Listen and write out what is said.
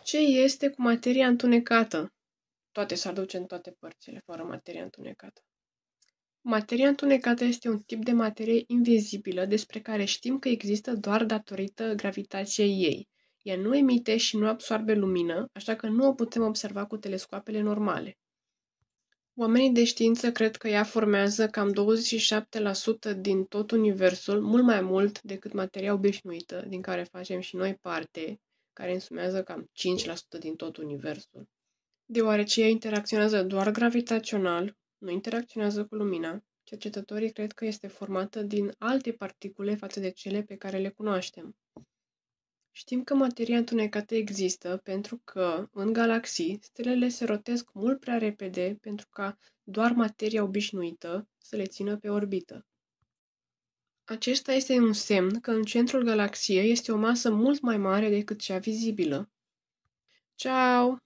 Ce este cu materia întunecată? Toate s-ar duce în toate părțile, fără materia întunecată. Materia întunecată este un tip de materie invizibilă despre care știm că există doar datorită gravitației ei. Ea nu emite și nu absorbe lumină, așa că nu o putem observa cu telescoapele normale. Oamenii de știință cred că ea formează cam 27% din tot universul, mult mai mult decât materia obișnuită, din care facem și noi parte, care însumează cam 5% din tot universul. Deoarece ea interacționează doar gravitațional, nu interacționează cu lumina, cercetătorii cred că este formată din alte particule față de cele pe care le cunoaștem. Știm că materia întunecată există pentru că, în galaxii, stelele se rotesc mult prea repede pentru ca doar materia obișnuită să le țină pe orbită. Acesta este un semn că în centrul galaxiei este o masă mult mai mare decât cea vizibilă. Ciao!